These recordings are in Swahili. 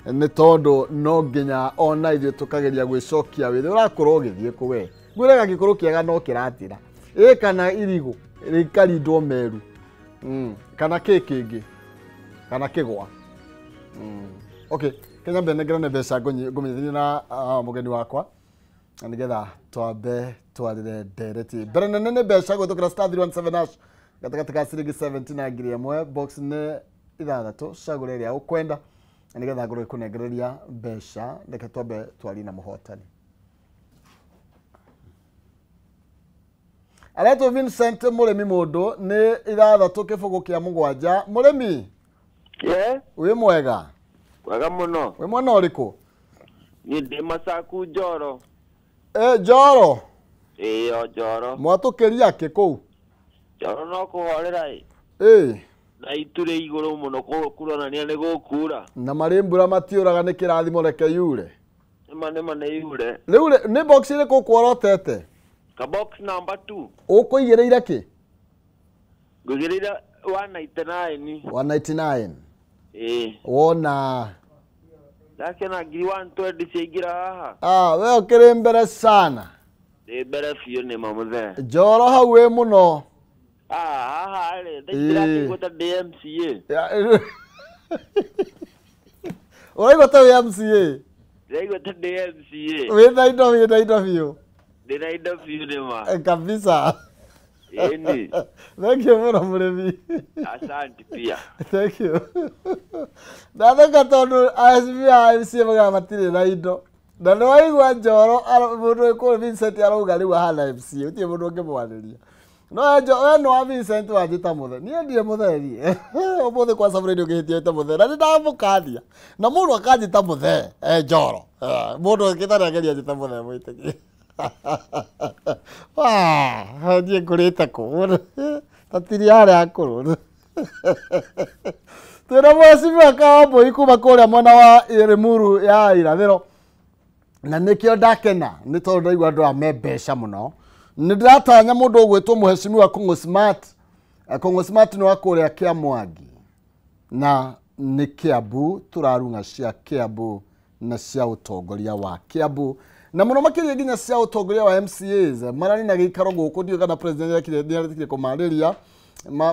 nĩ tondũ no nginya ona ithuĩ tũkageria gwĩcokia wĩthĩ ũrakorwo ũgĩthiĩ kũ we ngwĩraga gĩkũrũ kĩega no kĩratĩra kana irigũ rĩkarindwo meru kana kĩngĩ kana kĩgwa okay Kenya Benegera mbeca ngũmenyithania na mũgeni wakwa na nĩgetha twambe twarĩre ndereti mbere nene nĩ mbeca gwĩtũkĩra star 317 gatagatĩ ka ciringi 70 na ngiri ĩmwe box nĩ ithathatũ cagũra ĩrĩa ũkwenda na nĩgetha ngorwo ĩkũnengereria mbeca reke twambe twarie na mũhotani Aletwo Vincent mũrĩmi mũndũ nĩ ithathatũ kĩbũgũ kĩa mũgwanja mũrĩmi wĩ mwega wega mũno wĩ mwena ũrĩkũ niĩ ndĩ Masaku Njoro Njoro Njoro mwatũkĩria kĩ kũu Njoro no kũhorera na iturĩ igũrũ mũno kuronania nĩ gũkura na marĩ mbura matiũraga nĩ kĩrathimo reke yure nĩma nĩ yure rĩu nĩ box ĩrĩkũ kworotete ka box number 2 ũkũigĩrĩire kĩ ngũigĩrĩire 199 199 wona yake na ngiri 120 ciaingĩra haha we ũkĩrĩ mbere sana mbere biũ nĩ mamũthe Njoro hau wĩ mũno haha rĩ ndĩrakĩgũta DMCA ũraigũta wĩ MCA ndĩraigũta DMCA wĩna indo biũ ndĩna indo biũ nĩma kabisa ĩni thank you mũno mũrĩmi asante pia thank you ndatheka tondũ MCA magaga matirĩ na indo na nĩ waigua Njoro mũndũ wĩkũrĩ Vincent arauga rĩu ahana MCA ũtirĩ mũndũ ũngĩmwarĩria no nĩ wa Vincent wanjĩta mũthe niĩ ndirĩ mũtheri ũmũthĩ kwa Sabu Radio ngĩhĩtio ĩte mũthe na nĩ ndamũkania na mũndũ akanjĩta mũthe Njoro mũndũ ũngĩtanageria njĩta mũthe mwĩtĩkie niĩ ngũrĩte kũ tatiri harĩa akũrũ twĩna mwecimia Kawambũi kuma kũrĩa mwena wa Limuru ya irathĩro na nĩkĩo ndakena nĩ tondũ ndaigua andũ ame mbeca mũno nĩ ndĩratanya mũndũ ũgwĩtwo mũhecimiwa Kong'o Smart nĩ wa kũrĩa Kĩamwangi na nĩ Kĩambu tũrarunga cia Kĩambu na cia ũtongoria wa Kĩambu na mũno makĩria nginya cia ũtongoria wa MCAs marani na gĩikaro gũkũ ndio kana president nĩarĩtirie kũmarĩria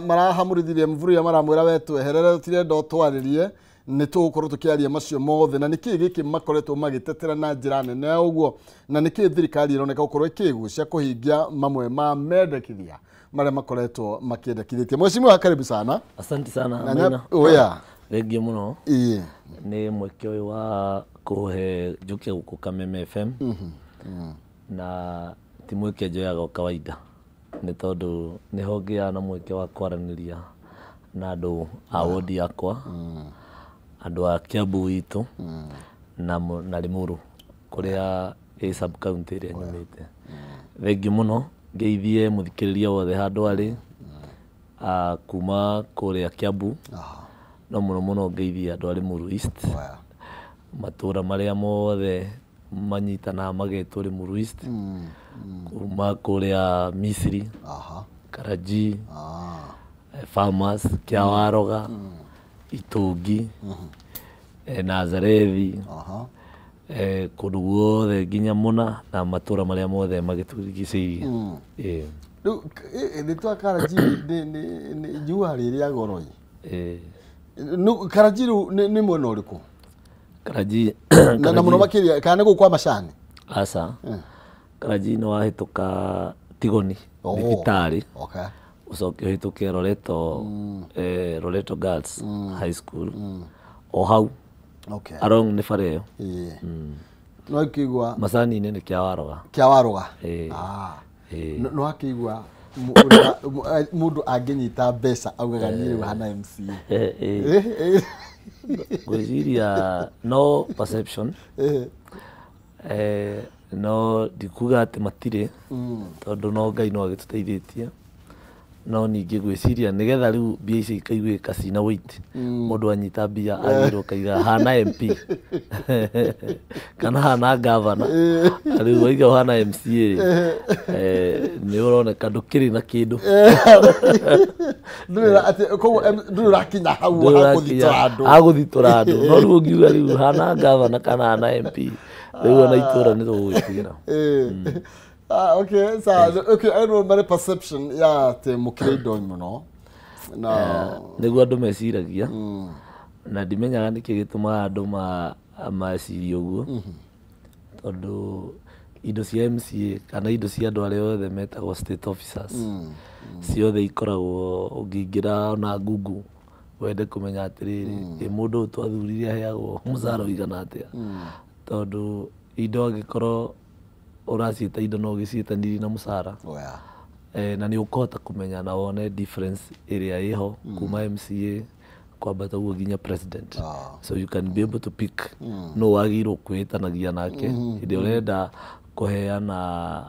marahamũrithirie Mvurya maramwĩra we tweherere tirenda twarĩrie nĩ tũgũkorwo tũkĩaria macio mothe na nĩkĩ gĩkĩ makoretwo magĩtetera na njĩra nene ũguo na nĩkĩ thirikari ĩroneka gũkorwo ĩkĩgucia kũhingia mamwe ma mendekithia marĩa makoretwo makĩendekithĩtie mwecimiwa karibu sana asante sana amina thengiũ mũno nĩ mweke ũyũ wa kũhe njuke gũkũ Kameme FM na ti mweke njoyaga o kawaida nĩ tondũ nĩho ngĩaga na mweke wa kwaranĩria na andũ a wodi yakwa andũ a Kiambu witũ na Limuru kũrĩa sub county ĩrĩa nyumĩte thengiũ mũno ngeithie mũthikĩrĩria wothe handũ arĩ kuma kũrĩa Kiambu no mũno ngeithie andũ a Limuru East matũra marĩa mothe manyitana magetwo Limuru East kuma kũrĩa Misiri Karaji Farmers Kĩawaroga Itungi Nazarethi kũndũ guothe nginya mũna na matũra marĩa mothe magĩtũrigicĩirie rĩu rĩtwa Karaji nĩ njua rĩrĩa goroi Karaji nĩ mwena ũrĩkũ Karaji na mũno makĩria kana nĩ gũkwa macani aca Karaji nĩ wahĩtũka Tigoni thibitarĩ ucoke ũhĩtũke Loreto Girls High School o hau along nĩ bara ĩyo no akĩigua macani-inĩ nĩ Kĩawaroga no akĩigua mũndũ angĩnyita mbeca augaga niĩ hana MCA gwĩciria no perception no ndikuga atĩ matirĩ tondũ no Ngai no agĩtũteithĩtie no ningĩ gwĩciria nĩgetha rĩu mbia icio ikaiguĩka cina weight mũndũ anyita mbia agĩrwo kaiga hana MP kana hana governor rĩu waiga hana MCA nĩ ũroneka ndũkĩrĩ na kĩndũ ndũrĩ ũrakinya hau agũthitũra andũ no rĩu ũngiuga rĩu hana governor kana hana MP rĩu ona itũra nĩ tũgũgĩtigĩra. Okay, so okay, I know my perception ya te mukirido muno na nĩguo andũ meciragia na ndimenyaga nĩkĩ gĩtũmaga andũ macirie ũguo tondũ indo cia MCA kana indo cia andũ arĩa othe metagwo state officers ciothe ikoragwo ũngĩingĩra ona Google wende kũmenya atĩrĩrĩ mũndũ twathurire aheagwo mũcara ũigana atĩa tondũ indo angĩkorwo ũraciĩta indo no ũgĩciĩtanĩrie na mũcara na nĩ ũkũhota kũmenya na wone difference ĩrĩa ĩho kuma MCA kwambata ũguo nginya president so you can be able to pick no wagĩrĩirwo kwĩtanagia nake hĩndĩ ũrenda kũheana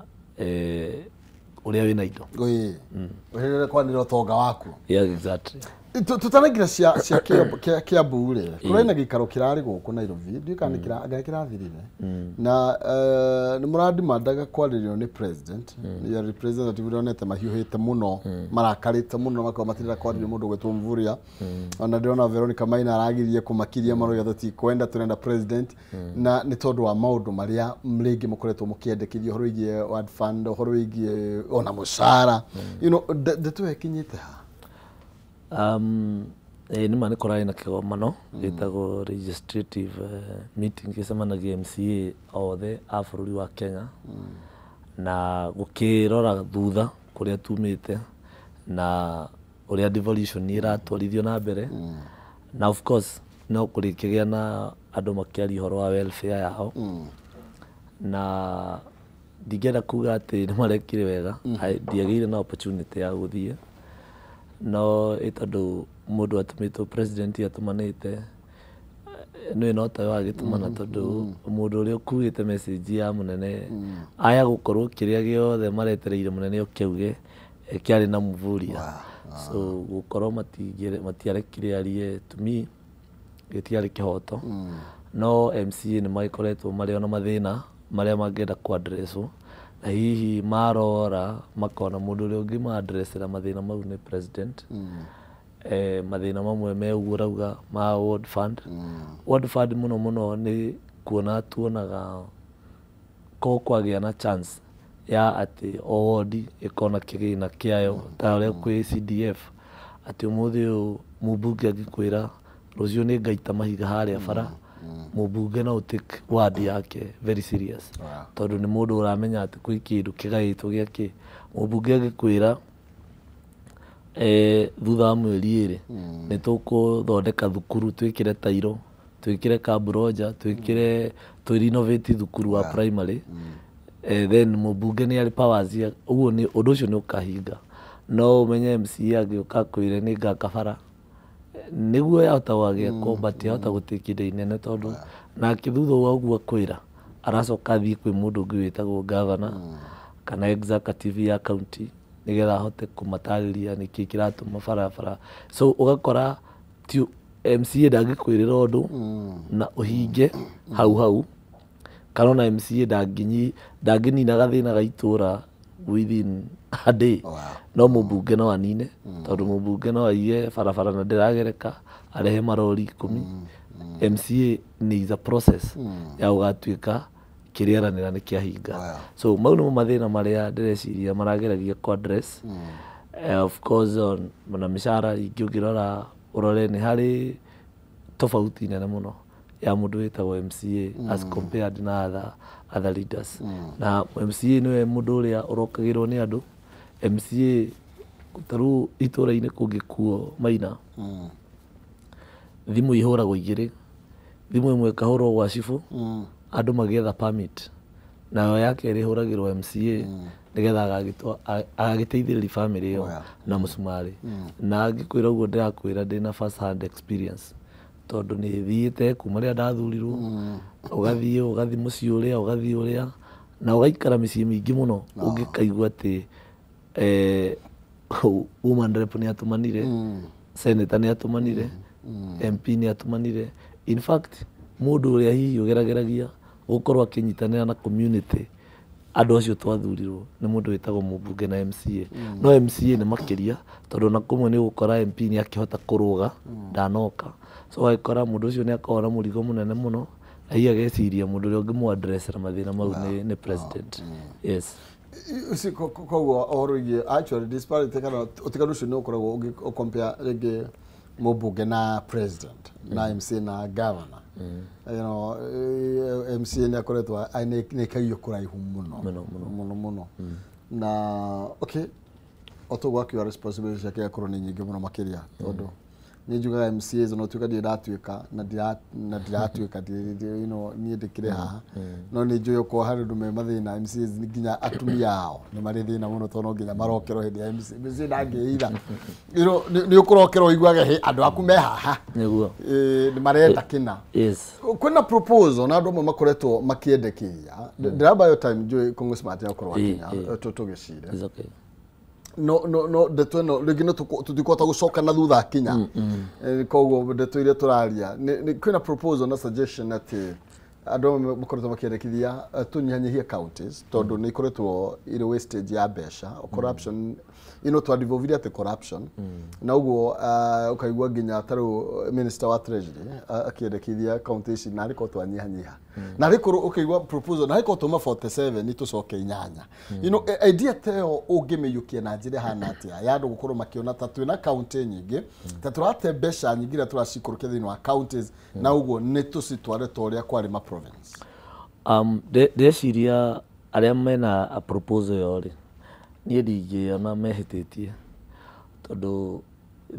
ũrĩa wĩna indo ũrĩa kwanĩra ũtonga waku. Yeah, exactly. Tutanagira cia Kiambu rĩ kũrĩ na gĩikaro kĩrarĩ gũkũ Nairobi ndikana kĩrathirire na nĩ mũrandimandaga kwarĩrio nĩ president ya representative ndionete mahiũhĩte mũno marakarĩte mũno makao matirĩra kwarĩrio mũndũ gwĩtwo Mvurya ona ndĩrona Veronica Maina aragirie kũmakiria maroya thati kwenda turenda president na nĩ tondũ wa maũndũ marĩa mrĩngĩ mũkoretwo mũkĩendekithio horo wĩgiĩ ward fund horo wĩgiĩ ona mũcara you know ndetwekinyĩte ha nĩ ma nĩ kũrarĩ na kĩgomano gĩtagwo legislative meeting gĩcemanagia MCA othe a bũrũri wa Kenya na gũkĩrora thutha kũrĩa tumĩte na ũrĩa devolution ĩratwarithio na mbere na of course no kũrĩkĩgĩa na andũ makĩaria ũhoro wa welfare yao na ndingĩenda kuga atĩ nĩ marekire wega ndiagĩire na opportunity ya gũthiĩ no ĩtondũ mũndũ atũmĩtwo president atũmanĩte nĩ nota wagĩtũmana tondũ mũndũ ũrĩa ũkuĩte message ya mũnene aya gũkorwo kĩrĩa gĩothe maretereire mũnene ũkĩuge kĩarĩ na Mvurya so gũkorwo matiarekire arie to me gĩtiarĩ kĩhoto no MCA nĩ magĩkoretwo marĩ ona mathĩna marĩa mangĩenda kũ-addresswo na hihi marora makona mũndũ ũrĩa ũngĩ ma-addressera mathĩna mau nĩ president mathĩna mamwe me ũguo ũrauga ma ward fund mũno mũno nĩ kuona tuonaga ko kwagĩa na chance ya atĩ o ward ĩkona kĩgĩna kĩayo ta ũrĩa kwĩ CDF atĩ ũmũthĩ ũyũ mũmbunge angĩkwĩra rũciũ nĩ ngaita mahiga harĩa bara mũmbunge no take ward yake very serious tondũ nĩ mũndũ ũramenya atĩ kwĩ kĩndũ kĩgaĩtwo gĩake mũmbunge angĩkwĩra thutha wa mweri ĩrĩ nĩ tũkũthondeka thukuru twĩkĩre tairo twĩkĩre kabroja twĩkĩre renovate thukuru wa primary then mũmbunge nĩ arĩ powers ũguo nĩ ũndũ ũcio nĩ ũkahinga no ũmenye MCA agĩũka kwĩre nĩ ngaka bara nĩguo yahota gwagĩakwo but yahota gũtĩkia indo inene tondũ nake thutha wa ũguo kwĩra aracoka athiĩ kwĩ mũndũ ũngĩ wĩtagwo governor kana executive ya county nĩgetha ahote kũmatarĩria nĩkĩ kĩratũma barabara so ũgakora MCA ndangĩkwĩrĩra ũndũ na ũhinge hau kana ona MCA ndangĩnina gathĩna ga itũra within a day no mũmbunge no anine tondũ mũmbunge no aiye barabara na ndĩragereka arehe marori 10 MCA needs a process ya gũgatuĩka kĩrĩaranĩra nĩ kĩahinga so mau nĩmo mathĩna marĩa ndĩreciria marageragia kũ-address of course na mĩcara ingĩ ũngĩrora ũrore nĩ harĩ tofauti nene mũno ya mũndũ wĩtagwo MCA as compared na other leaders na MCA nĩwe mũndũ ũrĩa ũrokagĩrwo nĩ andũ MCA tarũ itũra-inĩ kũngĩkuo Maina thimũ ihũragwo igĩrĩ thimũ ĩmwe ĩkahũrwo gwa cibũ andũ magĩetha permit nayo yake ĩrĩhũragĩrwo MCA nĩgetha agagĩteithĩrĩria family ĩyo na mũcumarĩ na angĩkwĩra ũguo ndĩrakwĩra ndĩna first hand experience tondũ nĩ thiĩte kuma rĩrĩa ndathurirwo ũgathiĩ mũciĩ ũrĩa ũgathiĩ ũrĩa na ũgaikara mĩciĩ mĩingĩ mũno ũngĩkaigua atĩ woman rep ni atumanire senator ni atumanire MP ni atumanire in fact mundu uria hihi ugerageragia gukorwo akinyitanira na community andu acio twathurirwo ni mundu witagwo mubunge na MCA no MCA ni makiria tondu na kumwe ni gukora MP ni akihota kuruga ndanoka so aikora mundu ucio ni akora murigo munene muno aiya geciria mundu uria ungimu address na mathina mau ni president yes usi koguo orogie actually disparity kana utikanu ucio ni ukoragwo ukompare rege mubunge na president na MCA na governor you know MCA ni akoretwa ni kaio kuraihu muno na okay otogwa ki responsibility yake yakoro ni nyingi muno makiria tondu ni njugaga MCAs no tuka ndiratuika na ndiratuika you know ni ndikire haha no ni njuyo ko hari ndume mathina MCAs nginya atumia ao ni mari thina muno tondu nginya marokero hindi ya MC ndangiira you know ni ukurokero igwage he andu aku me haha niguo ni marenda kina yes kuna proposal na andu makoretwo makiendekia ndiraba yo time njuy Congressman ya ukorwa Kenya tugicire is okay no ndeto no rigino tutikota gucoka na thutha Kenya koguo ndeto iria turaria ni kwina proposal na suggestion ati andu makoretwo makiendekithia tunyihanyihie counties tondu ni ikoretwo ire wastage ya besha corruption ino twadivovire ati corruption na uguo ukaigua nginya taru minister wa treasury akiendekithia counties na riko twanyihanyiha na riko ukaigua proposal na riko tuma 47 ni tucoke inyanya you know idea teo ungimeyukia na njire hana atia yandu gukorwo makiona tatu na county nyingi taturate besha nyingi ra turacikurukia thini wa counties na uguo ni tusitware toria kwari ma province ndeciria aria mena a proposal yori nie ndingiona mehititie tondu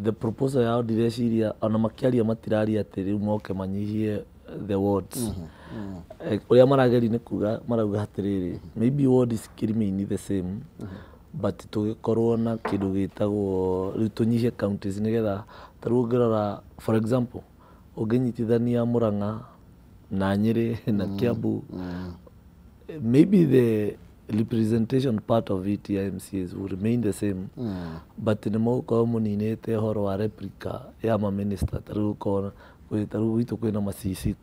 the proposal yao ndĩreciria ona makiaria matiraria atĩ rĩu moke manyihie the wards uria marageri ni kuga marauga hatiriri maybe wards remain the same but tugikorwo na kindu gitagwo rĩu tunyihie counties nigetha tarungirora for example unginyitithania Murang'a na Nyeri na Kiambu maybe the representation part of it ya MCAs will remain the same but ni mauko muninete horo wa replica ya ma minister taruko witu kwina macc 10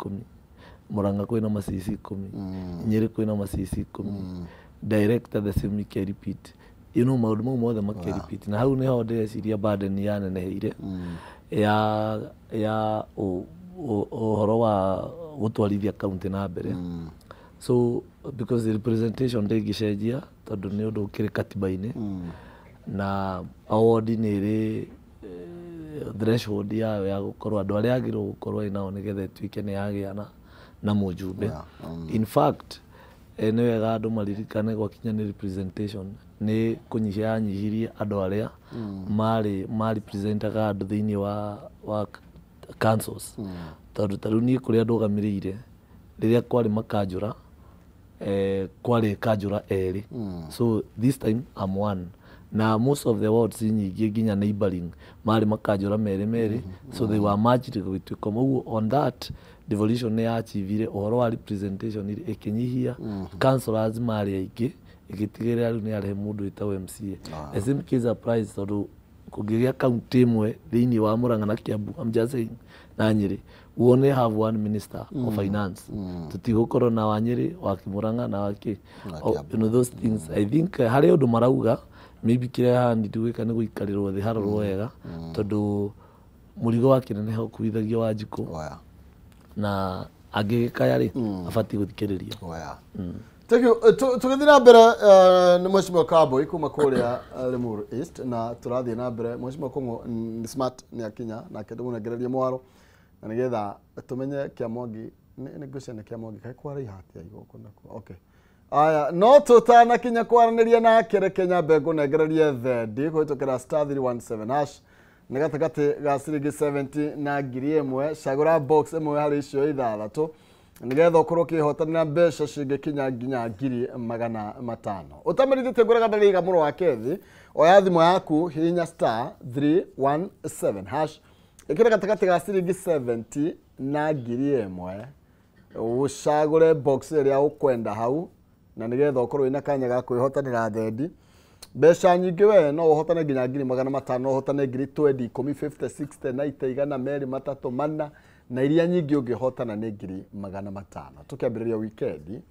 Murang'a kwina macc 10 Nyeri kwina macc 10 director the same can repeat you know maundu mau mothe make repeat na hau niho ndeciria burden ya neneheire ya horo wa gutwarithia county na mbere so because the representation ndegicenjia tondu ni undu ukiri katiba-ini na award ni ri threshold ya gukorwo andu aria agirwo gukorwo inao nigetha tuike ni yagiana na mujumbe in fact ni wega andu maririkane gwakinya ni representation ni kunyihia nyihirie andu aria mari representaga andu thiini wa councils tondu taru ni kuria ndugamirire riria kwari makanjura kwari kanjura eri so this time I'm one na most of the wards nyingi nginya neighboring mari makanjura meri so they were merged gwituika muguo on that devolution ya achievire ohoro wa representation ikinyihia councillors mari aingi igitigirira riu ni arehe mundu witagwo MCA the same case applies tondu kugigia county imwe thiini wa Murang'a na Kiambu I'm just saying na Nyeri we only have one minister of finance tutigukorwo na wa Nyeri wa Murang'a na waki you know those things I think hari undu marauga maybe kire handi tuwika ni guikarirwo thi harorwo wega tondu murigo wa kinene ho kuithagio wa Njiko na agigikaya ri abati guthikiririo thank you tugithira mbere ni Mheshimiwa Kamboi kuma kuria Limuru East na turathie na mbere Mheshimiwa Kongo ni smart ni akinya na kindu munegereria mwaro na nigetha tumenye Kiamongi ni gucene Kiamongi kai kwara ihati igoko nako okay aya no tutana kinya kwaraniria na kire Kenya Bengo negereria thendi kuhitukira *317# nigatagati ga ciringi 70 na ngiri imwe cagura box imwe hari icio ithathatu nigetha ukorwo kihotanira mbeca ciringi kinya nginya ngiri 500 utamirithite nguraga ndariga muro wa kethi oya thimu yaku hinya *317# ikira gatagati ga ciringi 70 na ngiri imwe ucagure box iria ukwenda hau na nigetha ukorwo ina kanya ga kwihotanira thendi Besha nyingi we no uhotane nginya 500 no uhotane 20 10 50 60 90 igana meri matatu mana na iria nyingi ungihotana ni 500 tukiambiriria weekend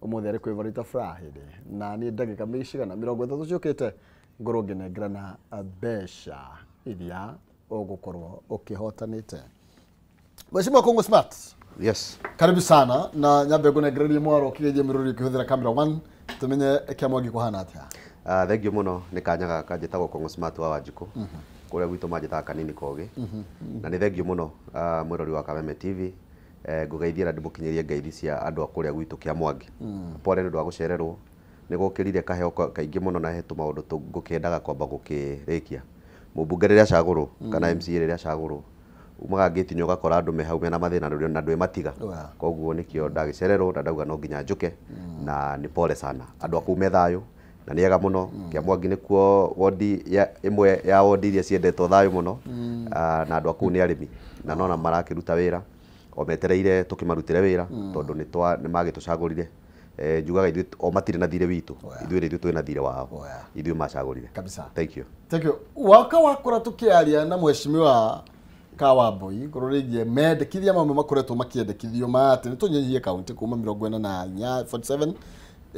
umuthi ari kwivorita Friday na ni ndagika micigana 30 ciukite ngoro nginengerana besha iria ugukorwo ukihotanite. Mheshimiwa Kongo Smart. Yes. Karibu sana na nyambe kunengereria mwaro kigeje miruri kihũthĩra camera 1 tumenye kiamwagi kuhana atia. Thank you muno ni kanyaga kanjitagwo Kongo Smart wa Wanjiku. Kuria gwitu manjitaga kanini kogi. Na ni thank you muno mwirori wa Kameme TV. Ngugeithia ndimukinyirie ngeithi cia andu akuria gwitu Kiamwangi. Pole ndu agucererwo. Ni gukirire kaheo kaingi muno na hetu maundu ngukiendaga kwamba gukirikia. Mubunge riria caguru kana MC riria caguru. Umaga ngitinyo gakora andu me hau mena mathina na ndu matiga. Koguo nikio ndagicererwo na ndauga no nginya njuke na ni pole sana. Andu akume thayo na niega muno Kiamwangi nikuo wodi ya imwe ya wodi iria ciendetwo thayo muno na andu aku ni arimi na nona marakiruta wira o metereire tukimarutire wira tondu ni magitucagurire njugaga ithu o matire na thire witu ithuĩ twina thire wao ithuĩ macagurire kabisa. Thank you waka wakora tukiaria na mheshimiwa Kawambui ngororigie mendekithia mamwe makoretwo makiendekithio mate ni tunyihie kaunti kuma 44 47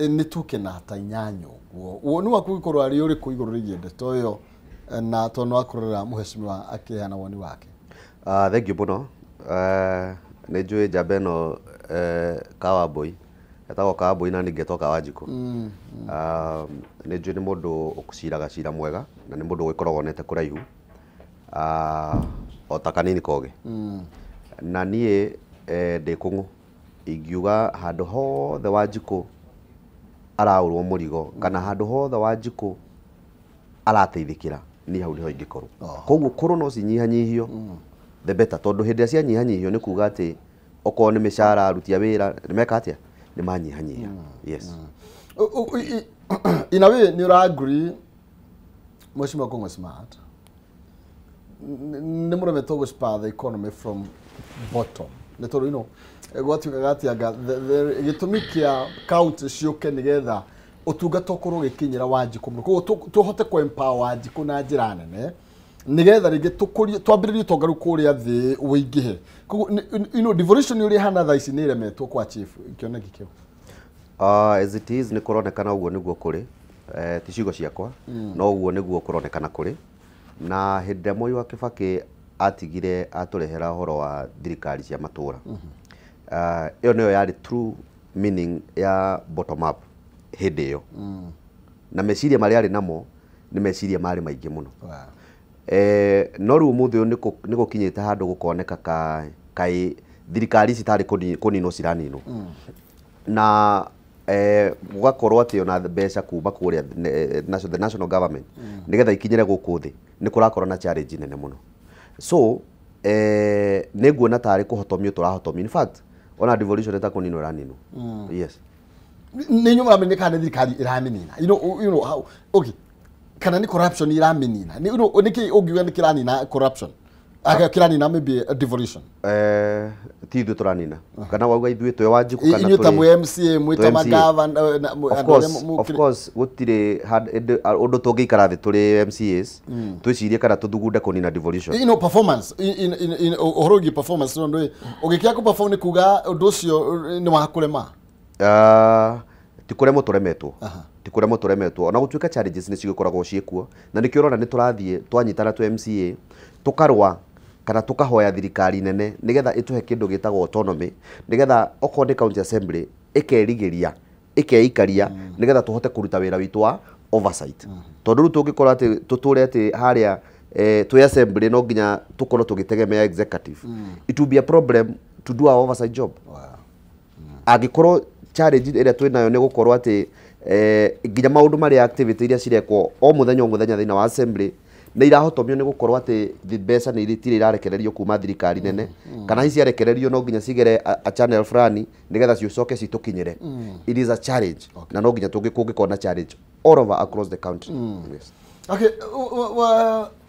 ni tukena ta inyanyo guo ni wakuikorwo ari uri kuigororigie ndeto yo na tono akorera mheshimiwa akihana woni wake. Thank you muno ni njui jabeno Kawambui etagwo Kawambui na ningetoka Wanjiku. Ni njui ni mundu ukuciraga cira mwega na ni mundu wikoragwo nete kuraihu o ta kanini koge na nie ndi kungu ingiuga handu hothe Wanjiku araurwo murigo kana handu hothe Wanjiku arateithikira ni hau niho ingikorwo. Koguo kuru no cinyihanyihio the better tondu hindi cia nyihanyihio ni kuga ati okorwo ni mishara arutia wira ni meka atia ni manyihanyihia. Yes. In a way ni agree Mheshimiwa Kongo Smart ni mureme to spur the economy from bottom ne to gwatuka gatianga gitumi kia county ciuke nigetha utungata ukorwo gikinyira Wanjiku muno tuhote ku empower Wanjiku na njira nene nigetha ringi tukurie twambiririe tongaru kuria thi uingihe devolution uri hana tha ici ni remetwo kwa chief kioneki kio. As it is ni kuronekana uguo niguo kuri ticigo ciakwa no uguo niguo kuronekana kuri na hindi Moi wa Kibaki atigire aturehera horo wa thirikari cia matura. Iyo niyo yari true meaning ya bottom up hindi yo. Na meciria mari ari namo ni meciria mari maingi muno. No ru muthi ni gukinyite handu gukoneka kai thirikari citari kunino ciranino. Na gugakorwo ati ona mbeca kuma kuria the national government nigetha ikinyire guku thi ni kurakorwo na challenge nene muno. So ni nguona tari kuhotomio turahotomio. In fact ona devolution eta kunino ranino. Yes. Ni nyuma amenyeka na thirikari iraminina. You know how okay. Kana ni corruption iraminina. Ni niki ogiwa ni kiranina corruption. Kiranina maybe a devolution. Ti ithuĩ turanina kana wauga ithuĩ twe Wanjiku kana tuli inyuĩ MCA mwita magavana of course gutire undu tungikara thi turi MCAs twicirie kana tuthugunde kunina devolution. Performance in ohorogi performance no ndoi ugikia ku perform ni kuga undu ucio ni wa kurema tikuremo turemetwo ona gutuika challenges ni cigikoragwo ciekuo na nikio rona ni turathie twanyitana tu MCA tukarwa kana tukahoya thirikari nene nigetha ituhe kindu gitagwo autonomy nigetha okonde county assembly ikerigiria ikeikaria nigetha tuhote kuruta wira witu wa oversight. Tondu tungikora ati tuture ati haria tu assembly no nginya tukorwo tugitegemea executive. It will be a problem to do our oversight job. Agikorwo challenge ĩrĩa twĩnayo nĩ gũkorwo atĩ nginya maũndũ marĩa activity iria cirekwo o mũthenya thĩinĩ wa assembly nĩ irahotomio nĩ gũkorwo atĩ mbeca nĩ iritire irarekererio kuma thirikari nene kana hici ciarekererio no nginya cigere a channel fulani nĩgetha cicoke citukinyire. It is a challenge na no nginya tũngĩkona challenge all over across the country. Yes. Okay,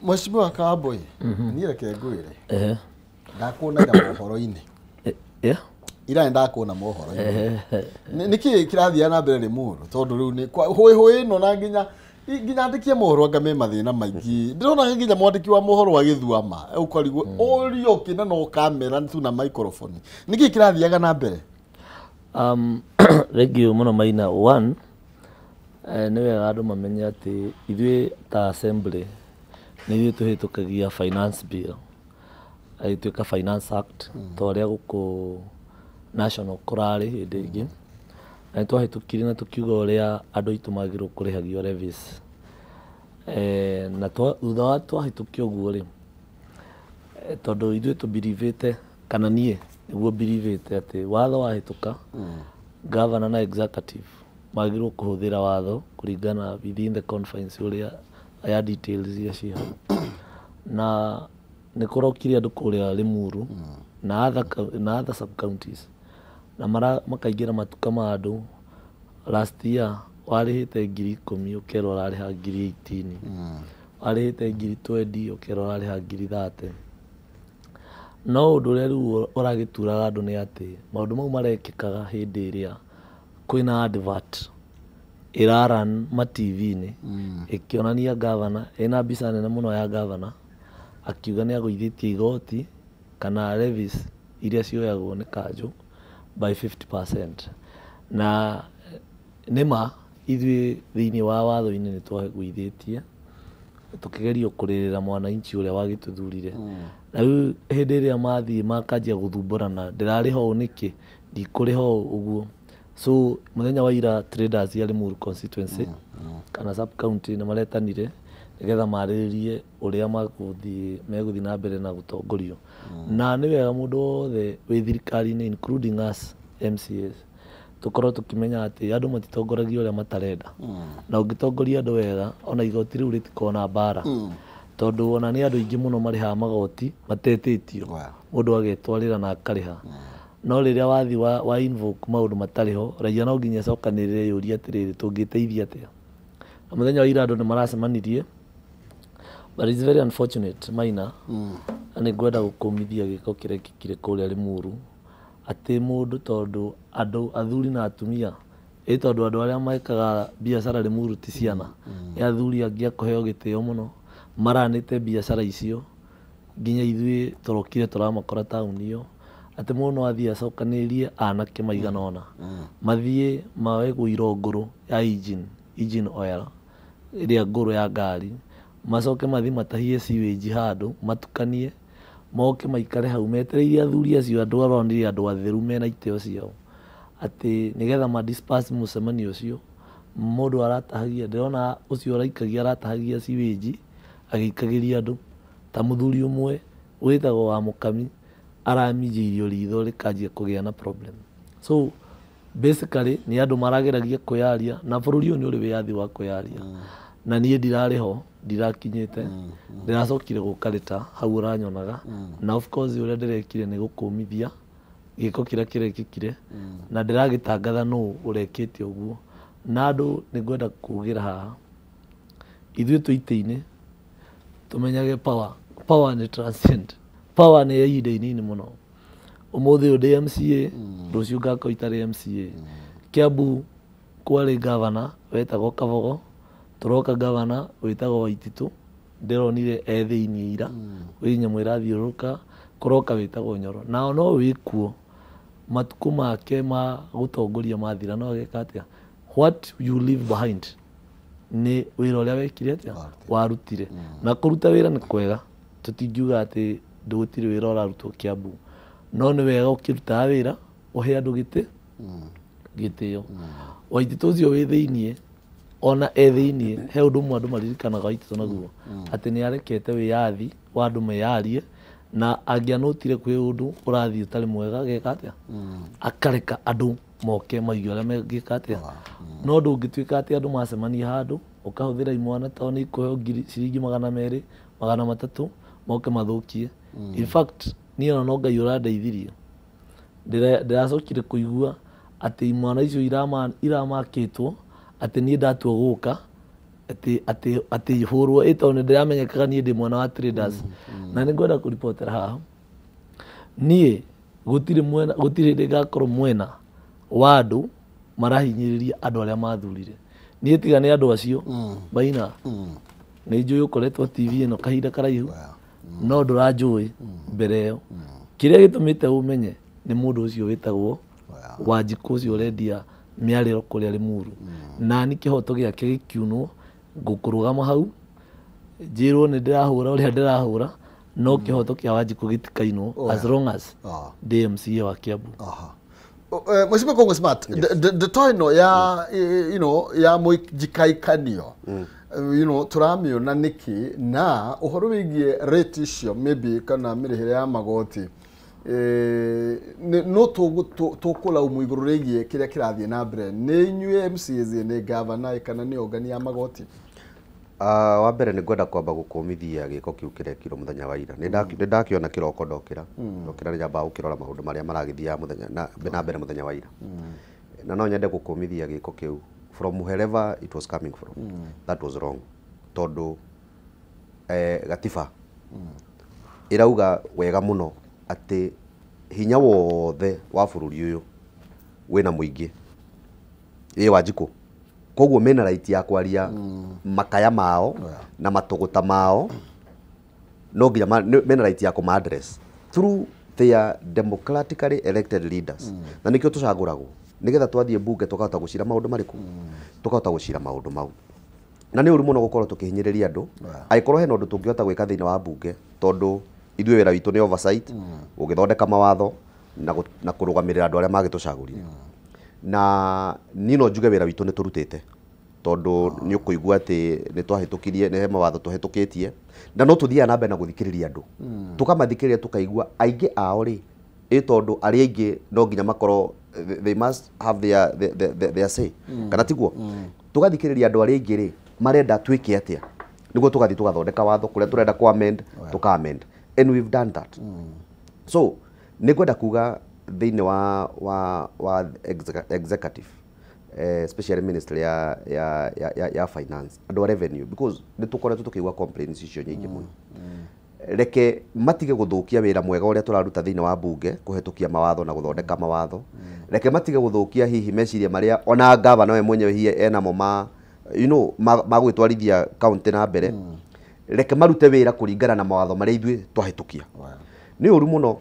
Mheshimiwa Kawambui niĩ reke ngwĩre ndakuonaga mohoro-inĩ ira ndakuona mohoro-inĩ niki kirathia na mbere ni muru tondu riu ni hoi no na nginya nginya ndikie mohoro anga me mathina maingi ndirona nginya mwandiki wa mohoro wa Githuama ukarigwo orio kina no kamera tu na microphone niki kirathiaga na mbere regio muno Maina one nĩ wega andũ mamenye atĩ ithuĩ ta assembly nĩ ithuĩ tũhĩtũkagia finance bill ĩtuĩka finance act ta ũrĩa gũkũ national kũrarĩ hĩndĩ ĩngĩ na nĩ twahĩtũkire na tũkiuga ũrĩa andũ aitũ magĩrĩirwo kũrĩhagio levies na thutha wa twahĩtũkia ũguo rĩ tondũ ithuĩ tũbirivĩte kana niĩ nĩguo birivĩte atĩ watho wahĩtũka governor na executive magĩrĩirwo kũhũthĩra watho kũringana within the confines ũrĩa ya details ya cia na nĩ kũrokire andũ kũrĩa Limuru na other sub counties na makaingĩra matuka ma andũ last year warĩhĩte 10,000 ũkerwo ũrarĩha 18,000 warĩhĩte 20,000 ũkerwo ũrarĩha 30,000 no ũndũ ũrĩa rĩu ũragĩturaga andũ nĩ atĩ maũndũ mau marekĩkaga hĩndĩ ĩrĩa kwĩna advert ĩraran ma TV-inĩ ĩkĩonania governor ĩna mbica nene mũno ya governor akiuga nĩ agũithĩtie igoti kana levies iria cioyagwo nĩ kanjũ by 50%. Na nĩma ithuĩ thĩinĩ wa watho-inĩ nĩ twagũithĩtie tũkĩgeria kũrĩrĩra mwananchi ũrĩa wagĩtũthurire na rĩu hĩndĩ ĩrĩa mathiĩ makanjia gũthumbũrana ndĩrarĩha ũũ nĩkĩ ndikũrĩha ũguo so mũthenya wa ira traders ya Limuru constituency kana sub county nĩ maretanire nĩgetha marĩrĩrie ũrĩa megũthiĩ na mbere na gũtongorio na nĩ wega mũndũ wothe wĩ thirikari-inĩ including us MCAs tũkorwo tũkĩmenya atĩ andũ matitongoragio ũrĩa matarenda na ũngĩtongoria andũ wega ona igoti rĩu rĩtikona mbara tondũ ona nĩ andũ aingĩ mũno marĩhaga magoti matetĩtio mũndũ agetwarĩra na akarĩha no rĩrĩa wathi wa invoke maũndũ matarĩ ho raia no nginya acokanĩrĩre yũria atĩrĩrĩ tũngĩteithia atĩa na mũthenya wa ira andũ nĩ maracemanirie but it's very unfortunate Maina na nĩ ngwenda gũkũmithia gĩko kĩrĩa gĩkire kũrĩa Limuru atĩ mũndũ tondũ andũ athuri na atumia tondũ andũ arĩa mekaga biacara Limuru ti ciana nĩ athuri angĩ akũheo gĩtĩo mũno maranĩte biacara icio nginya ithuĩ tũrokire tũramakora taũni ĩyo atĩ mũndũ no athiĩ acokanĩrĩrie anake maigana ũna mathiĩ mawegwo irongoro ya engine oil ĩrĩa ngũrũ ya ngari macoke mathiĩ matahie sewage handũ matukanie moke maikare hau metereire athuri acio andũ aronire andũ atheru mena itĩo ciao atĩ nĩgetha madisperse mũcemanio ũcio mũndũ aratahagia ndĩrona ũcio ũraikagia aratahagia sewage agĩikagĩria andũ ta mũthuri ũmwe wĩtagwo wa Mũkami aramijĩirio ritho rĩkanjia kũgĩa na problem so basically nĩ andũ marageragia kwĩyaria na bũrũri ũyũ nĩ ũrĩ wĩyathi wa kwĩyaria na niĩ ndirarĩ ho ndirakinyĩte ndĩracokire gũka rĩta hau ũranyonaga na of course ũrĩa ndĩrekire nĩ gũkũmithia gĩko kĩrĩa kĩrekĩkire na ndĩragĩtangatha nũ ũrekĩte ũguo na andũ nĩ ngwenda kugĩra haha ithuĩ twĩ-itĩ-inĩ tũmenyage power nĩ transcend power nĩ ya ihinda inini mũno ũmũthĩ ũyũ ndĩ MCA rũciũ ngakorwo itarĩ MCA Kiambu kwarĩ governor wetagwo Kabogo tũroka governor wĩtagwo Waititũ ndĩronire thĩinĩ ira wĩ nyamũ ĩrathiũrũrũka kũroka wĩtagwo Nyoro nao no wĩkuo matukũ make ma gũtongoria mathira no ageka atĩa what you leave behind nĩ wĩra ũrĩa wekire atĩa warutire na kũruta wĩra nĩ kwega tũtingiuga atĩ ndũgũtirĩ wĩra ũrarutwo Kiambu no nĩ wega ũkĩrutaga wĩra ũhe andũ gĩtĩo Waititũ ũcio wĩ thĩinĩ ona thĩinĩ he ũndũ ũmwe andũ maririkanaga Waititũ naguo atĩ nĩ arekete wĩyathi wa andũ meyarie na angĩanũtire kwĩ ũndũ ũrathiĩ ũtarĩ mwega ageka atĩa akareka andũ moke maigue ũrĩa megĩka atĩa no ndũngĩtuĩka atĩ andũ macemania handũ ũkahũthĩra imwana tondũ nĩ ikũheo ciringi 200 300 moke mathũkie in fact niĩ ona no Ngai ũrandeithirie ndĩracokire kũigua atĩ imwana icio iramakĩtwo atĩ niĩ ndatua gũka atĩ ihũrwo tondũ nĩ ndĩramenyekaga niĩ ndĩ mwana wa traders na nĩ ngwenda kũripotera haha niĩ gũtirĩ hĩndĩ ngakorwo mwena wa andũ marahinyĩrĩria andũ arĩa mathurire niĩ tiga nĩ andũ acio Maina nĩ njũĩ ũkoretwo TV ĩno kahinda karaihu no ndũranjũĩ mbere ĩyo kĩrĩa gĩtũmĩte ũmenye nĩ mũndũ ũcio wĩtagwo Wanjikũ ũcio ũrendia mĩarĩro kũrĩa Limuru na nĩ kĩhoto gĩake gĩkiunwo ngũkũrũgama hau njĩrwo nĩ ndĩrahũra ũrĩa ndĩrahũra no kĩhoto kĩa Wanjikũ gĩtikainwo as long as DMCA wa Kiambu. Mheshimiwa Kongo Smart, ndeto ĩno ya ya mũjikaikanio turamiona niki na ũhoro wĩgiĩ rate icio maybe kana mĩrĩhĩre ya magoti no tũkũlaumwo igũrũ rĩgiĩ kĩrĩa kĩrathiĩ na mbere nĩ inyuĩ MCAs nĩ governor kana nĩ ogani ya magoti? Wa mbere nĩ ngwenda kwamba gũkũmithia gĩko kĩu kĩrekirwo mũthenya wa ira nĩ ndakĩona kĩroko ndokĩra nĩ nyambaga gũkĩrora maũndũ marĩa maragĩthiaga mũthenya na mbere mũthenya wa ira na no nyende gũkũmithia gĩko kĩu from wherever it was coming from. That was wrong. Tondu gatiba irauga wega muno ati hinya wothe wa bururi uyu wina muingi Wanjikũ koguo mena right ya kwaria makaya mao na matuguta mao no nginya mena right ya kuma address through their democratically elected leaders na nikio tucaguragwo nigetha twathie bunge tukahota gucira maundu mariku tukahota gucira maundu mau na ni uri muno gukorwo tukihinyiriria andu aikorwo hena undu tungihota gwika thiini wa bunge tondu ithuĩ wĩra witũ nĩ oversight gũgĩthondeka mawatho na kũrũgamĩrĩra andũ arĩa magĩtũcagũrire na niĩ no njuge wĩra witũ nĩ tũrutĩte tondu nĩ ũkũigua atĩ nĩ twahĩtũkirie nĩ mawatho tũhĩtũkĩtie na no tũthiaga na mbere na gũthikĩrĩria andũ tũkamathikĩrĩria tũkaigua aingĩ ao rĩ tondu arĩa aingĩ no nginya makorwo they must have their say kana tiguo tugathikĩrĩria andũ arĩa aingĩ rĩ marenda twĩke atĩa niguo tugathi tugathondeka watho kuria turenda ku amend tuka amend and we've done that. So nĩngwenda kuga thĩinĩ wa executive especially ministry ya finance andũ a revenue because nĩ tũkoretwo tũkĩigua complaints icio nyingĩ mũno reke matige gũthũkia wĩra mwega ũrĩa tũraruta thĩinĩ wa bunge kũhetũkia mawatho na gũthondeka mawatho reke matige gũthũkia hihi meciria marĩa ona gavana we mwenyewe hihi enamo magwĩtwarithia county na mbere reke marute wĩra kũringana na mawatho marĩa ithuĩ twahĩtũkia nĩ ũru mũno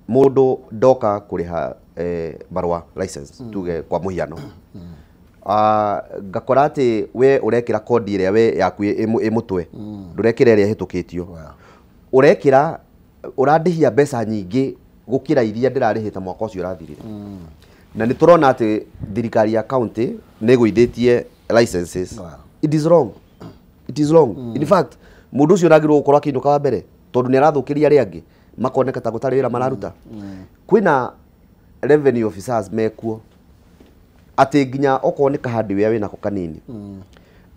mũndũ ndoka kũrĩha barua license tuge kwa mũhiano ngakora atĩ we ũrekĩra kodi ĩrĩa we yaku ĩ mũtwe ndũrekĩra ĩrĩa ĩhĩtũkĩtio ũrekĩra ũrandĩhia mbeca nyingĩ gũkĩra iria ndĩrarĩhĩte mwaka ũcio ũrathirire na nĩ tũrona atĩ thirikari ya county nĩ ĩgũithĩtie licenses. It is wrong. It is wrong. In fact mũndũ ũcio nagĩrĩirwo gũkorwo akĩinũka wa mbere tondu nĩ arathũkĩria arĩa angĩ makoneka ta gũtarĩ wĩra mararuta kwĩna revenue officers mekuo atĩ nginya okorwo nĩ kahandi wĩa wĩnako kanini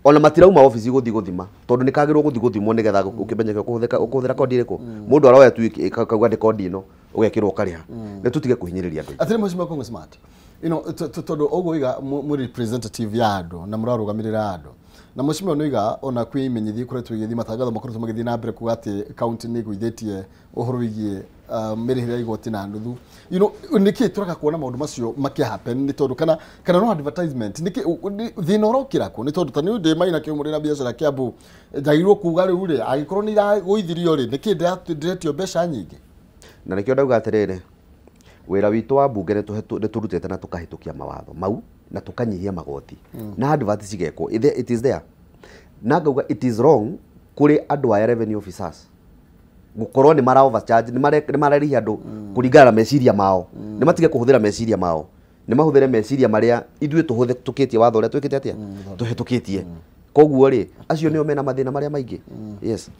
ona matirauma office gũthi gũthima tondu nĩ kagĩrĩirwo gũthi gũthimwo nĩgetha ũkĩmenyeke ũkũhũthĩra kodi ĩrĩkũ mũndũ aroya tu kauga nĩ kodi ĩno ũgekĩrwo ũkarĩha nĩ tũtige kũhinyĩrĩria andũ. Atĩrĩ Mheshimiwa Kongo Smart tondu ũgũiga mũ representative ya andũ na mũrarũgamĩrĩra andũ na Mheshimiwa noiga ona kwĩ imenyithia ĩkoretwo igĩthiĩ matangatho makoretwo magĩthiĩ na mbere kuga atĩ county nĩ ĩgũithĩtie ũhoro wĩgiĩ mĩrĩhĩre ya igoti na nuthu nĩkĩ tũraka kuona maũndũ macio makĩhappen nĩ tondu kana no advertisement nĩkĩ thĩna ũrokĩra kũ nĩ tondu ta nĩ ndĩ Maina kĩmũrĩ na biacara Kiambu njagĩrĩirwo kuga rĩu rĩ agĩkorwo nĩ iragũithirio rĩ nĩkĩ ndĩretio mbeca nyingĩ na nĩkĩo ndauga atĩrĩrĩ wĩra witũ wa bunge nĩ tũrutĩte na tũkahĩtũkia mawatho mau na tukanyihia magoti na advert cigekwo it is there na ngauga it is wrong kuri andu aya revenue officers gukorwo ni mara overcharge ni mararĩhia andu kuringana na meciria mao ni matige kuhuthira meciria mao ni mahuthire meciria maria ithuĩ tũhĩtũkĩtie watho ũrĩa twĩkĩte atĩa tũhĩtũkĩtie koguo rĩ acio nĩo mena mathĩna maria maingĩ yes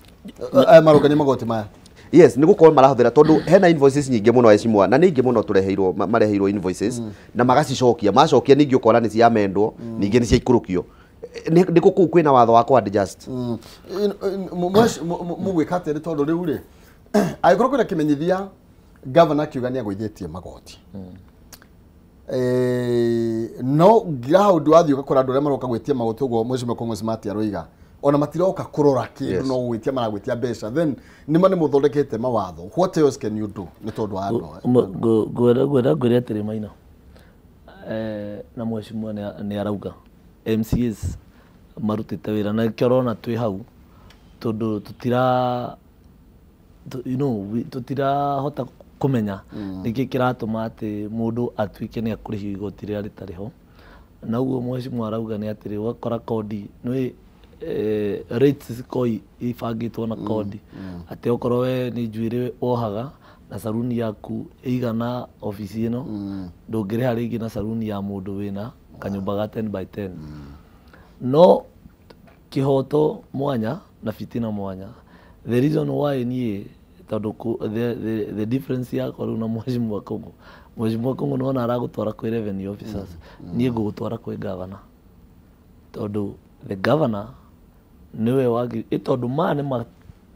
marũgania magoti maya yes nĩ gũkorwo marahuthira tondu hena invoices nyingĩ mũno ecimwa na nĩ ingĩ mũno tũreheirwo mareheirwo invoices na magacicokia macokia ningĩ ũkora nĩ ciamendwo ningĩ nĩ ciaikũrũkio nĩ kũkũ kwĩna watho wa adjust mũgwĩka atĩrĩ tondu rĩu rĩ agĩkorwo kwĩna kĩmenyithia governor akiuga nĩ agũithĩtie magoti no ngiraha ũndũ wathiĩ ũgakora andũ arĩa maroka gwĩtia magoti ũguo Mheshimiwa Kongo Smart aroiga ona matiroka kurora kindu no gwĩtia maragwĩtia mbeca then nĩma nĩ mũthondekete mawatho what else can you do nĩ tondu wa andũ ngwĩra atĩrĩ Maina na Mheshimiwa nĩ arauga MCAs marutite wira na kirona twi hau tondu tutira hota kumenya niki kiratuma ati mundu atuike ni akurihio igoti ria ritariho na uguo mheshimiwa arauga ni atiri wakora kodi nwi rates koi ifangitwo na kodi ati okorwo we ni njuire wohaga na saruni yaku igana ofisi ino ndungiriha ringi na saruni ya mundu wina kanyumba ga 10 by 10 no kihoto mwanya na fitina mwanya. The reason why ni tondu the difference yako na mheshimiwa Kongo nona aragutwara kwi revenue officers nie ngugutwara kwi governor tondu the governor niwe wagi itondu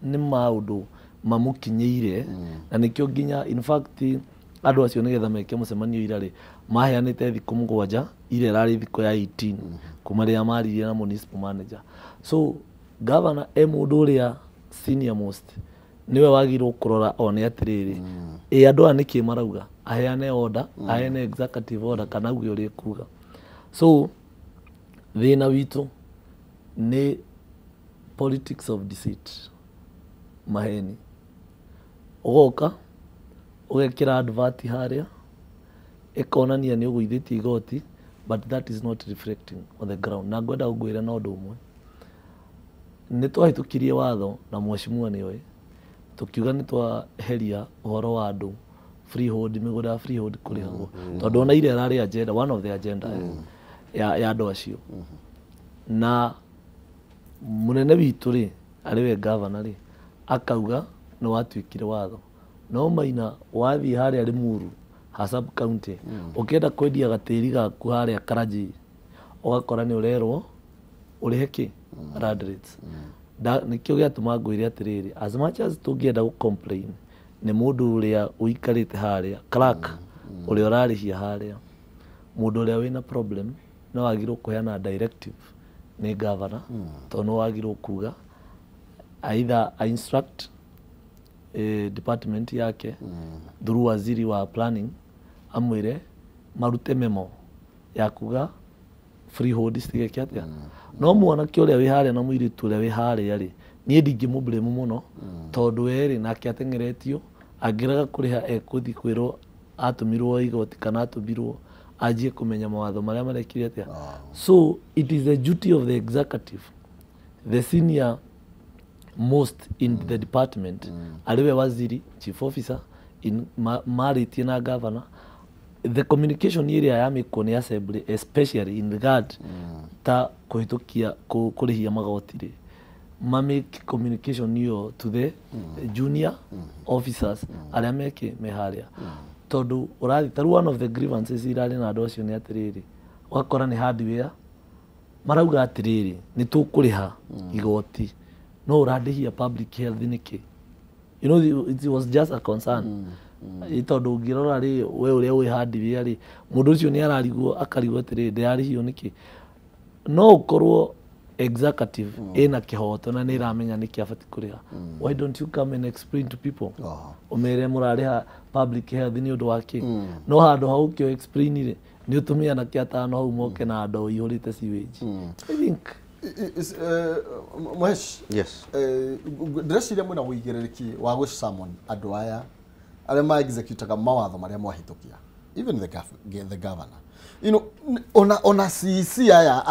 ni maundu mamukinyeire na nikyo nginya in fact andu acio nigetha meke mucemanio irari maheanite thiku 7 ile rari thiku ya 18 kuma ria maririe na municipal manager. So governor mundu uria senior most niwe wagirwo kurora one atiriri andu aniki marauga aheane order aheane executive order kana uge uri kuga. So thina witu ni politics of deceit maheni ugoka ugekira advert haria ikonania ni uguithiti igoti but that is not reflecting on the ground. Na ngwenda ugwira na undu umwe ni twahitukirie watho na mheshimiwa niwe tukiuga ni twaheria uhoro wa andu freehold migura freehold kurihagwo tondu ona ile rari agenda one of the agenda ya andu acio na munene witu ri ariwe governor ri akauga no watuikire watho no maina wathi haria ari muru hasab county ukienda kwendia gatiri gaku haria Karaji ugakora ni urerwo uriheki rad rates nikyo giatuma ngwire atiriri as much as tungienda gu complain ni mundu uria uikarite haria clerk uria urarihia haria mundu uria wina problem no agirwo kuheana directive ni governor tondu wagirwo kuga either instruct department yake through waziri wa planning amwire marute memo ya kuga freehold stigeke atia no mwana ki uria wi haria na muiritu uria wi haria ri nie ndingimublame muno tondu eri nake atengeretio agiraga kuriha ekuthi kwirwo atumirwo igoti kana atumirwo ajie kumenya mawatho maria marekire atia. So it is the duty of the executive, the senior most in the department ariwe waziri chief officer in maritie na governor the communication area ya mikoni assembly especially in regard ta kuhitukia kurihia magoti ri make communication yo to the junior officers aria meke meharia tondu urathi taru one of the grievances irari na andu acio ni atiriri wakora ni hardware marauga atiriri ni tukuriha igoti no uradihia public health niki you know it was just a concern itondu ngirora ri we uria wi hardware ri mundu ucio ni ararigwo akarigwo atiriri ndirarihio niki no ukorwo executive ina kihoto na ni ramenya niki afati kuriha why don't you come and explain to people umere murariha public health ni undu waki no handu hau kio explain ri ni utumia na kiatano hau moke na ando ihurite sewage I think Mohesh yes ndreciria mwina wigerereki wa gu summon andu aya aria ma execute mawatho maria mwahitukia even the governor you know ona CC aya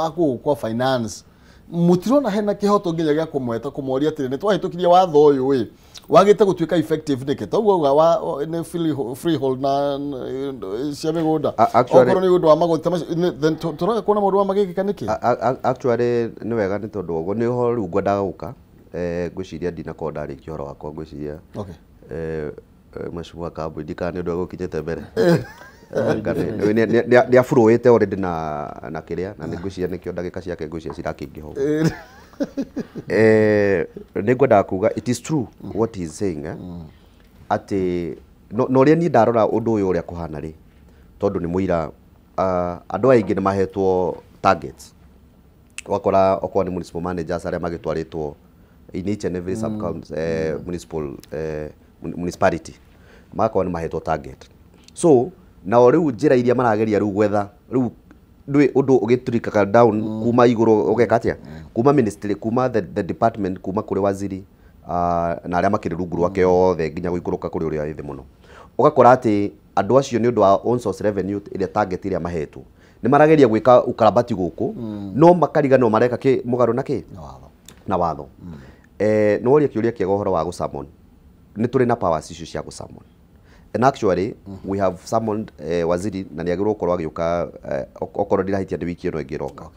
aku kwa finance mutirona hena kihoto nginya gya kumweta kumoria atire ni twahitukirie watho uyu wi wagite gutuika effective niki toguo wa ni freehold na ciamigunda okoro ni undu wa magoti then turaga kuona mundu wa magiki niki actually ni wega ni tondu uguo ni ho riu ngwendaga guka ngwiciria ndina kodari kihoro wakwa ngwiciria mheshimiwa Kambu ndika ni undu gukinyete mbere ni afuruite already na kiria na ngwiciria nikio ndagika ciake ngwiciria cirakingiho ni ngwendaga kuga it is true what he is saying ati no ria ni ndarora undu uyu uria kuhana ri tondu ni muira andu aingi ni mahetwo targets wakora okwa ni municipal managers aria magitwaritwo in each and every sub county municipality makwa ni mahetwo target so na riu njira iria marageria riu gwetha riu ndui undu ugiturika down kuma iguru ugeka atia kuma ministry kuma the department kuma kuri waziri na aria makiri rungu rwake othe nginya guikuruka kuri uria ithi muno ugakora ati andu acio ni undu wa on source revenue iria target iria mahetwo ni marageria gwika ukarabati guku no makariga no mareka ki mugaru na watho no uria kiuria kiega uhoro wa gusummon ni turi na powers icio cia gusummon and actually we have summoned waziri na ni agirwo korwo agiuka okorwo ndirahitia ndi wiki ino ingiroka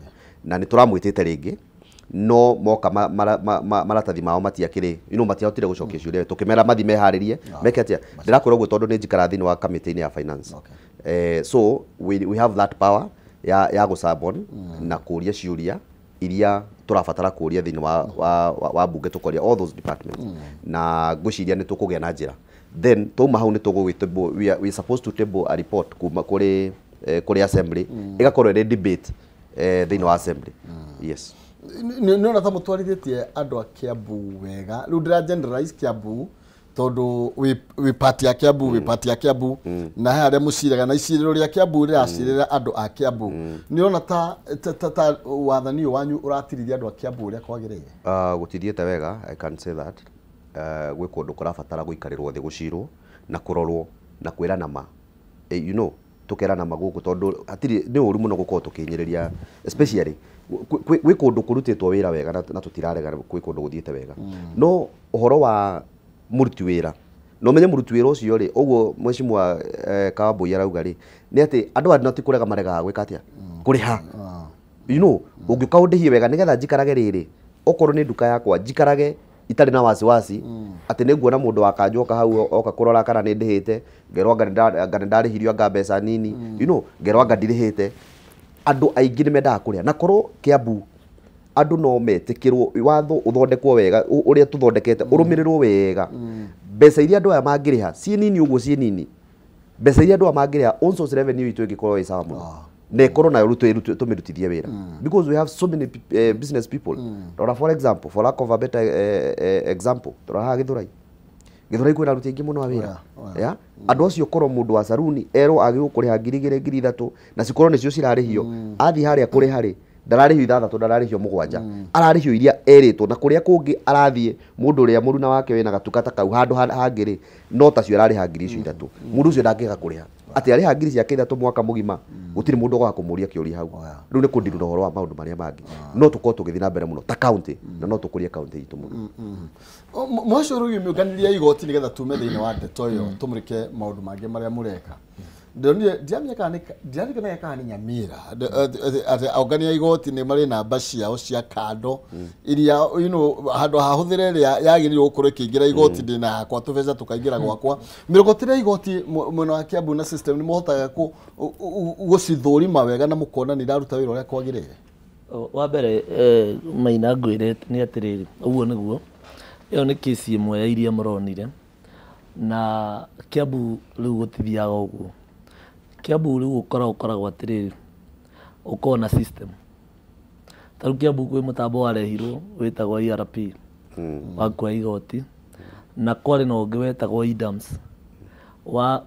na ni turamwitite ringi no moka maratathi mao matiakiri matihotire gucokia ciuria tukimera mathi meharirie meke atia ndirakwira uguo tondu ni njikara thini wa committee ya finance so we have that power ya gusummon na kuria ciuria iria turabatara kuria thini wa bunge tukoria all those departments na ngwiciria ni tukugia na njira then tuma hau ni tugugitebo we supposed to table a report kuma kuri assembly igakorwo ri debate thini wa assembly yes no na tamutwarithitie andu a Kiambu wega riu ndira generalize Kiambu tondu we party ya Kiambu we party ya Kiambu na haria muciraga na iciriro ria Kiambu riracirira andu a Kiambu ni ona ta wathani wanyu uratirithia andu a Kiambu uria kwagirire gutithiete wega I can say that gwe kundu kurabatara guikarirwo thi gucirwo na kurorwo na kwira nama you know tukera nama guku tondu atiri ni uru muno gukorwo tukinyiriria especially gwe kundu kurutitwo wira wega na tutirarega gwe kundu guthiete wega no uhoro wa muruti wira no menye muruti wira ucio ri uguo mheshimiwa Kawambui arauga ri ni ati andu andi natikurega marega gwika atia kuriha you know ungikaundihie wega nigetha njikarage riri okorwo ni nduka yakwa njikarage itari na wasiwasi ati ni nguona mundu wakanjoka hau oka kurora kana ni ndihite ngerwa ngana ndarihirio anga mbeca nini you know ngerwa anga ndirihite andu aingi ni mendaga kuria na korwo Kiambu andu no metikirwo watho uthondekwo wega uria tuthondekete urumirirwo wega mbeca iria andu aya mangiriha ci nini uguo ci nini mbeca iria andu aya mangiriha on source revenue itu igikorwo i sawa muno ne corona rutu tumirutithie wira because we have so many business people for example for lack of a better example turaha Githurai kwina ruti ingi muno wira ya andu acio korwo mundu wa saruni ero agirwo kuriha 2,000 na cikorwo nicio cirarihio athi haria kuri hari ndararihio 6 ndararihio 7 ararihio iria eritwo na kuria kungi arathie mundu uria muruna wake wina gatukata kau handu hangiri no tacio arariha 3,000 mundu ucio ndangika kuriha ati ariha 3,000 mwaka mugima gutiri mundu gwa kumuria kiuri hau riu ni kundiru na horo wa maundu maria mangi no tuko tugithi na mbere muno ta county na no tukurie county itu muno mwacuru yumiganiria igoti nigetha tume thiini wa ndeto iyo tumurike maundu mangi maria mureka ndonire ndiamenya kana ni Nyamira ati augania igoti ni mari namba ciao cia kando iria you know handu hahuthire ria yagirirwo gukorwo ikingira igoti ndina yakwa tubeca tukaingira gwakwa mirogotire igoti mwena wa Kiambu na system ni muhotaga gucithurima wega na mukona ni ndaruta wira uria kwagirire wa mbere Maina ngwire ni atiriri uguo niguo iyo ni kesi imwe ya iria muronire na Kiambu riu gutithiaga uguo Kiambu riu ukoragwo atiriri ukorwo na system taru Kiambu kwi mutambo warehirwo witagwo ERP wa kwa igoti na kwari na ungi wetagwo IDAMS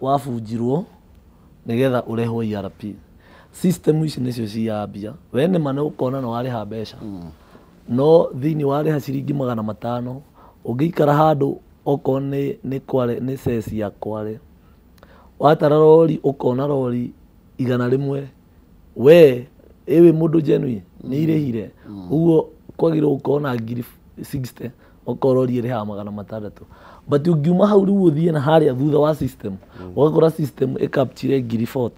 wabunjirwo nigetha urehwo ERP system ici nicio ciambia wene mane ukona no wariha mbeca no thini wariha ciringi 500 ungiikara handu okone ni sesi ya kware watara rori ukona rori 100 we ewe mundu genuine ni irehire uguo kwagirwo ukona 60 okorori ire ha 600 but ungiuma hau riu uthie na haria thutha wa system ugakora system capture 40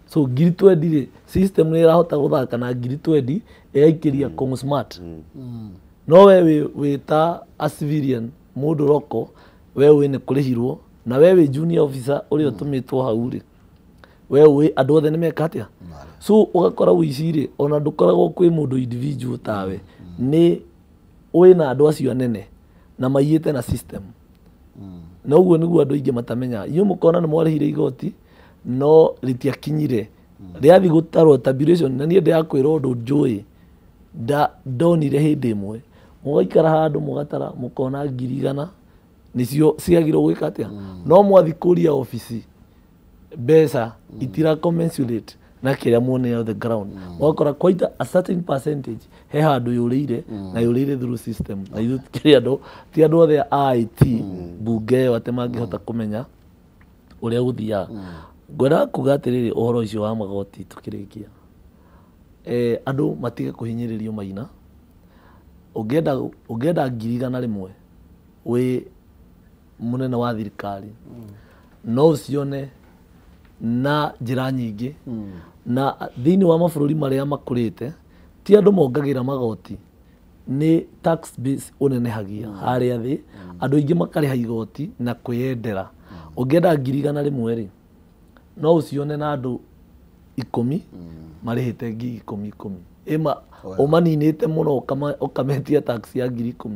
so 20 system ni irahota guthaka na 20 eikiria Congo Smart no we wita a civilian mundu roko we wine kurihirwo na wewe junior officer uri utumitwo hau ri wewe andu othe ni mekatia so ugakora wiciri ona ndukoragwo kwi mundu individual tawe ni wina andu acio anene na maiyete na system na uguo niguo andu ingi matamenya iyo mukona ni mwarihire igoti no ritiakinyire riathi gutarwo tabulation na nie ndiakwirwo undu njui ndonire hindi imwe mugaikara handu mugatara mukona 100 nicio ciagirwo gwikatia no mwathi kuria office mbeca itira commensurate na kiria muone on the ground wakora quite a certain percentage he handu yurire na yurire through system na ithu kiria ndo ti andu othe IT bunge wate mangihota kumenya uria guthia ngwenda kuga atiriri uhoro ucio wa magoti tukirikia andu matige kuhinyiririo maina ungenda 100,000 we munene wa thirikari no ucione na njira nyingi na thini wa mabururi maria makurite ti andu mongagira magoti ni tax base unenehagia haria thi andu ingi makariha igoti na kwiyendera ungenda 100,000 ri no ucione na andu 10 marihite 10,000 ema umaninite muno ukametia tax ya 10,000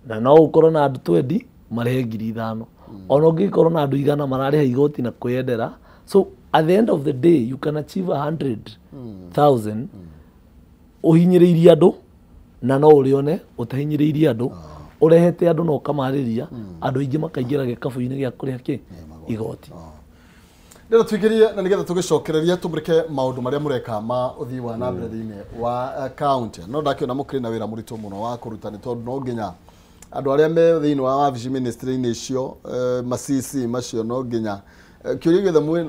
na no ukorwo na andu 20 marihe 5,000 ona ungikorwo na andu 100 marariha igoti na kwiyendera. So at the end of the day you can achieve 100,000 uhinyiririe andu na no urione utahinyiririe andu urehete andu no kamariria andu ingi makaingira gikabu-ini gia kuria ki igoti. Ndero twikirie na nigetha tugicokereria tumurike maundu maria mureka ma uthii wa na mbere thiini wa county no ndakiona mukiri na wira muritu muno wa kurutani tondu no nginya andu aria me thiini wa wabici ministry-ini icio macisi macio no nginya kiuria githe mwe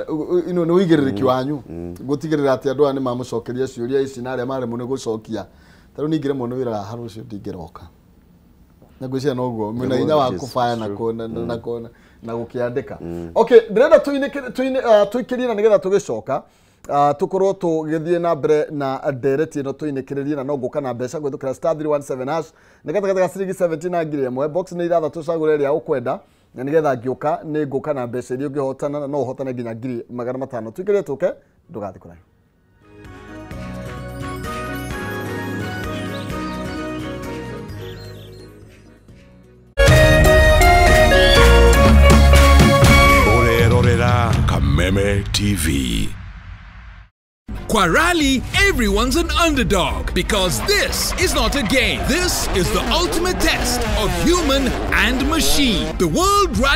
ino ni wigiririki wanyu gutigirira ati andu ani mamucokeria ciuria ici na aria mari mune gucokia taru ningire muno wira haru ucio ndingiroka na gwiciria no guo mwina hinya wa kubaya na gukiandika. Okay, ndirenda tuikirie na nigetha tugicoka tukorwo tugithie na mbere na ndereti ino tuinikiririe na no nguka na mbeca gwithukira *317# nigetha gathaga ciringi 17 na ngiri ĩmwe box ni ithatha tucagure ria ukwenda na nigetha ngioka ni nguka na mbeca iria ungihotana no uhotane nginya ngiri 500 tuikirie tuke ndugathi kurai. Kameme TV. Kwa Rally, everyone's an underdog because this is not a game. This is the ultimate test of human and machine. The World Rally